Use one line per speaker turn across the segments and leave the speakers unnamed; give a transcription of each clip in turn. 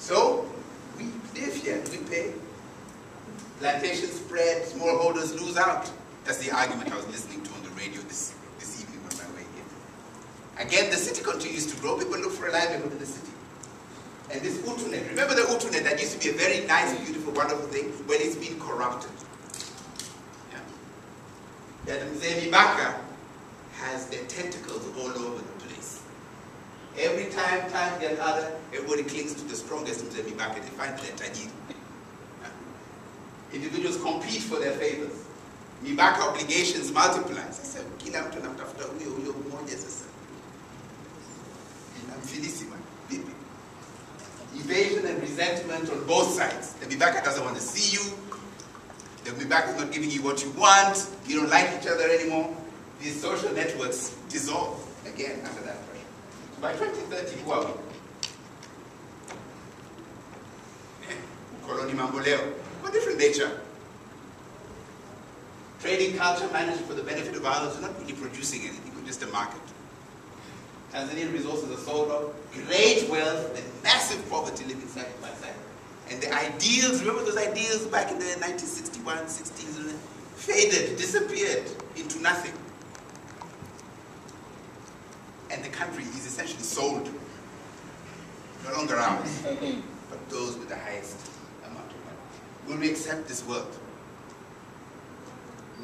So we live here, we pay. Plantations spread, smallholders lose out. That's the argument I was listening to on the radio this evening on my way here. Again, the city continues to grow. People look for a livelihood in the city. And this Utunet, remember the Utunet that used to be a very nice, beautiful, wonderful thing, when it's been corrupted. Yeah. That Mzee has their tentacles all over the place. Every time gets harder, everybody clings to the strongest Mzee Mibaka. They find their tajiri. Yeah. Individuals compete for their favors. Mibaka obligations multiply. Sasa kila mtu anatafuta huyo mmoja sasa. Namfilisima. Bibi. Evasion and resentment on both sides. The Mibaka doesn't want to see you. The Mibaka is not giving you what you want. You don't like each other anymore. These social networks dissolve again under that pressure. So by 2030, who are we? Koloni Mamboleo. Of a different nature. Trading culture managed for the benefit of others. We're not really producing anything. We're just a market. Tanzanian resources are sold off. Great wealth and massive poverty living side by side. And the ideals, remember those ideals back in the 1961, 60s, faded, disappeared into nothing. And the country is essentially sold. No longer ours, but those with the highest amount of money. Will we accept this world?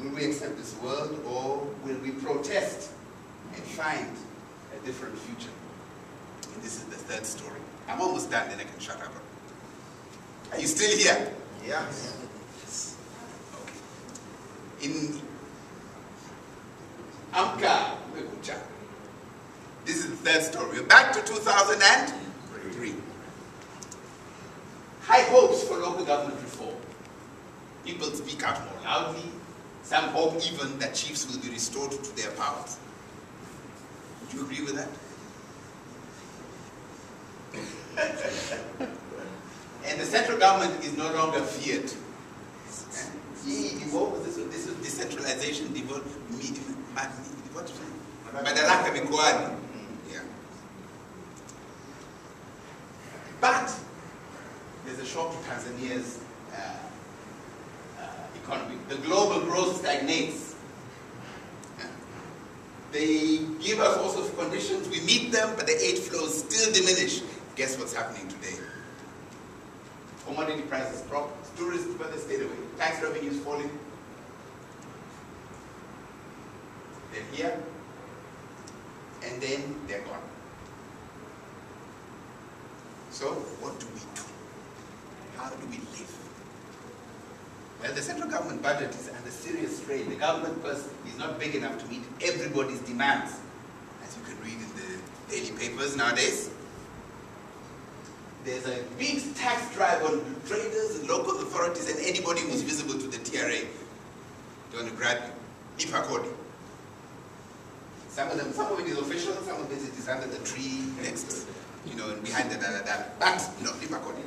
Will we accept this world, or will we protest and find a different future? And this is the third story. I'm almost done, then I can shut up. Are you still here?
Yes.
Yes. Okay. In Amka, this is the third story. We're back to 2003. High hopes for local government reform. People speak out more loudly. Some hope even that chiefs will be restored to their powers. Would you agree with that? And the central government is no longer feared. This is decentralization, Madaraka mikoani. Yeah. But there's a shock to Tanzania's economy. The global growth stagnates. Yeah. They give us all sorts of conditions, we meet them, but the aid flows still diminish. Guess what's happening today? Commodity prices drop, tourists further stayed away, tax revenues falling. They're here, and then they're gone. So, what do we do? How do we live? Well, the central government budget is under serious strain. The government purse is not big enough to meet everybody's demands, as you can read in the daily papers nowadays. There's a big tax drive on traders and local authorities and anybody who's visible to the TRA. They want to grab you. Ipakodi. Some of it is official, some of it is under the tree next, and behind the da-da-da. But no, Ipakodi.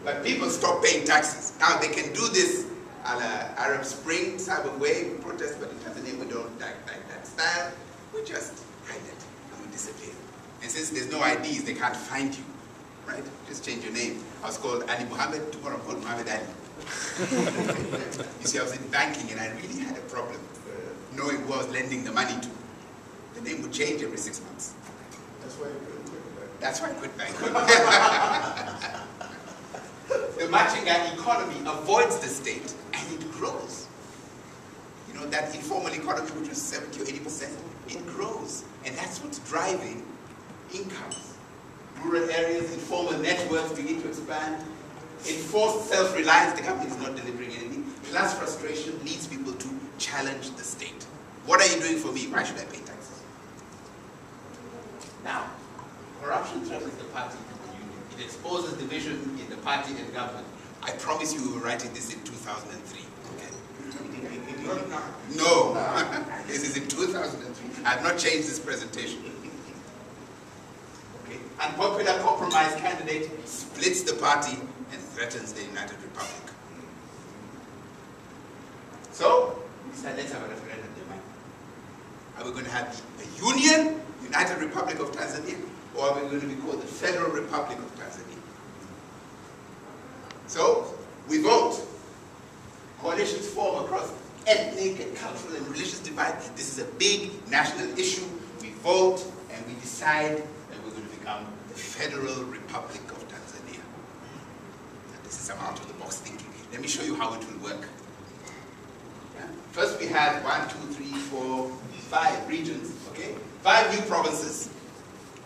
But people stop paying taxes. Now they can do this a la Arab Spring type of way, protest, but in Tanzania we don't like that style. We just hide it and we disappear. And since there's no IDs, they can't find you, right? Just change your name. I was called Ali Muhammad, tomorrow I'm called Muhammad Ali. You see, I was in banking and I really had a problem knowing who I was lending the money to. The name would change every 6 months.
That's why you quit banking.
That's why I quit banking. The matching economy avoids the state and it grows. That informal economy, which was 70 or 80%, it grows. And that's what's driving incomes. Rural areas, informal networks begin to expand. Enforced self-reliance, the government is not delivering anything. Plus frustration leads people to challenge the state. What are you doing for me? Why should I pay taxes? Now, corruption threatens the party and the union. It exposes division in the party and government. I promise you we were writing this in 2003. Okay? No, this is in 2003. I have not changed this presentation. Okay. Unpopular compromise candidate splits the party and threatens the United Republic. So, we said let's have a referendum. Are we going to have a union, United Republic of Tanzania, or are we going to be called the Federal Republic of Tanzania? So, we vote. Coalitions form across ethnic and cultural and religious divide. This is a big national issue. We vote and we decide that we're going to become the Federal Republic of Tanzania. And this is some out-of-the-box thinking. Let me show you how it will work. Yeah? First we have 1, 2, 3, 4, 5 regions, okay? 5 new provinces.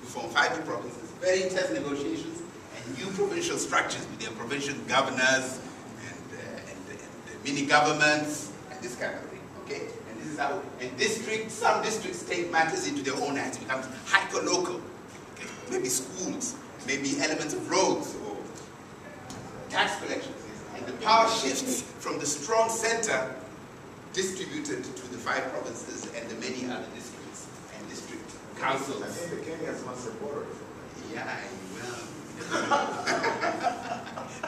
We form 5 new provinces. Very intense negotiations and new provincial structures with their provincial governors and mini governments and this kind of thing, okay? And this is how, and some districts take matters into their own hands, becomes hyper-local, okay? Maybe schools, maybe elements of roads or tax collections. And the power shifts from the strong center distributed to the 5 provinces and the many other districts and district councils.
I think the Kenyans must support it.
Yeah, well.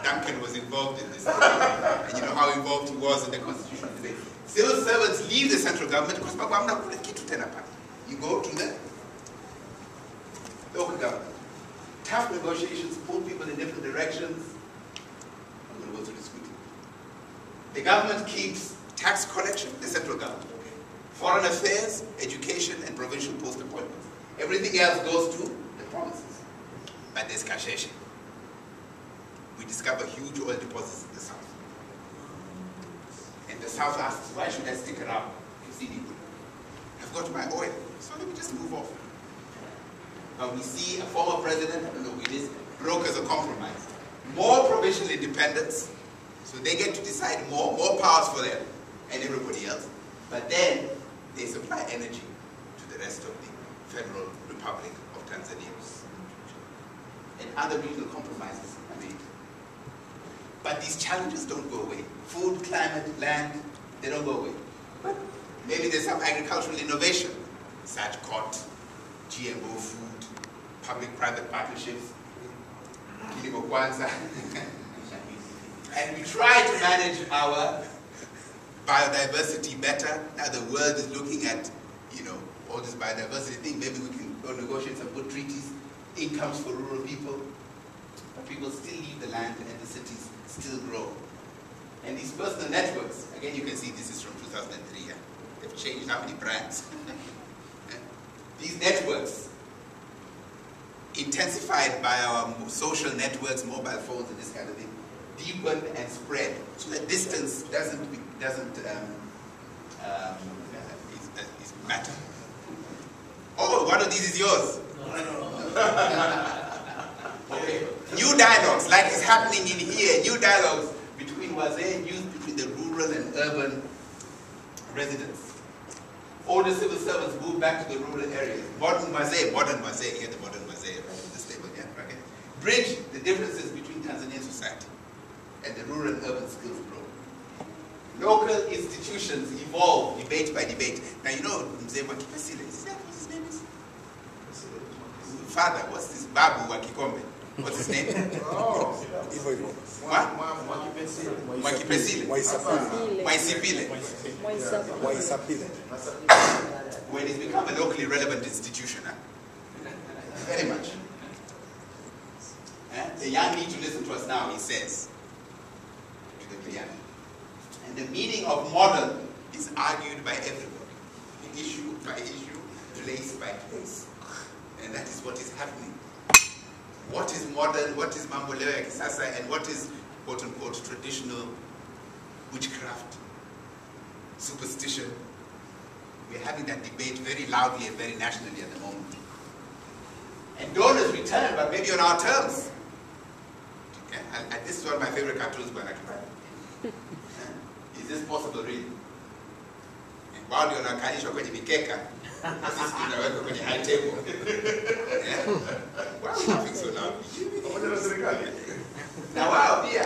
Duncan was involved in this. And you know how involved he was in the constitutional debate. Civil servants leave the central government because you go to the local government. Tough negotiations, pull people in different directions. I'm going to go through this quickly. The government keeps tax collection, the central government. Foreign affairs, education, and provincial post appointments. Everything else goes to the provinces. But there's cachation. We discover huge oil deposits in the south. And the south asks, why should I stick around? I've got my oil, so let me just move off. Now we see a former president, I don't know who it is, brokers a compromise. More provincial independence, so they get to decide more powers for them and everybody else. But then they supply energy to the rest of the Federal Republic of Tanzania. And other regional compromises are made. But these challenges don't go away. Food, climate, land, they don't go away. But maybe there's some agricultural innovation, such cotton, GMO food, public-private partnerships, kilimo kwanza. And we try to manage our biodiversity better. Now the world is looking at, all this biodiversity thing. Maybe we can go negotiate some good treaties, incomes for rural people. But people still leave the land and the cities still grow. And these personal networks, again you can see this is from 2003. Yeah? They've changed how many brands. These networks, intensified by our social networks, mobile phones and this kind of thing, deepen and spread. So that distance doesn't matter. Oh, one of these is yours. Okay. New dialogues, like is happening in here, new dialogues between Wazee and youth, between the rural and urban residents. Older civil servants move back to the rural areas. Modern Wazee, here the modern Wazee, right, this table, yeah, okay. Bridge the differences between Tanzanian society and the rural and urban skills grow. Local institutions evolve, debate by debate. Now you know Mzee Mwakipesile, is that what his name is? Father, what's this Babu Wakikombe? What's his name?
Oh,
what? Mwakipesile. Mwaisipile. When it's become a locally relevant institution, huh? Very much. The young need to listen to us now, he says to the piano. And the meaning of modern is argued by everybody, issue by issue, place by place. And that is what is happening. What is modern, what is mambo leo ya kisasa, and what is quote-unquote traditional witchcraft, superstition. We're having that debate very loudly and very nationally at the moment. And donors return, but maybe on our terms. Okay? And this is one of my favorite cartoons by Akibai. Is this possible really? And while you're not kanishwa kwenye mikeka, sisi tunaweka kwenye high table. Yeah? Why are we laughing so loud? Na wao pia,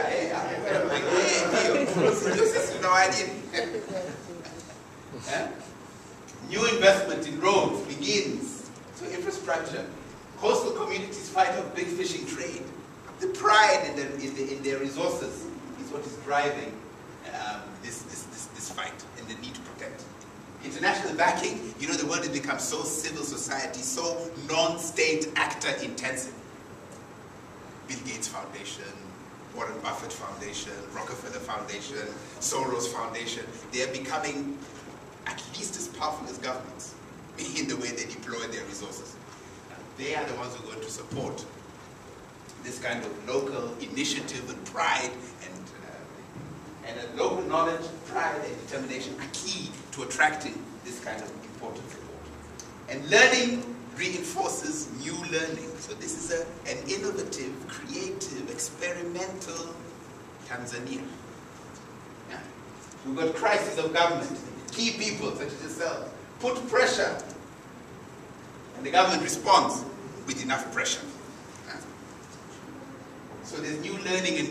sisi tunawaajiri. New investment in roads begins. So infrastructure, coastal communities fight a big fishing trade. The pride in their resources is what is driving this fight and the need to protect. International backing, you know, the world has become so civil society, so non-state actor intensive. Bill Gates Foundation, Warren Buffett Foundation, Rockefeller Foundation, Soros Foundation, they are becoming at least as powerful as governments in the way they deploy their resources. They are the ones who are going to support this kind of local initiative and pride, and local knowledge, pride, and determination are key to attracting this kind of important support. And learning reinforces new learning. So this is an innovative, creative, experimental Tanzania. Yeah. We've got crisis of government. Key people, such as yourself, put pressure. And the government responds with enough pressure. Yeah. So there's new learning and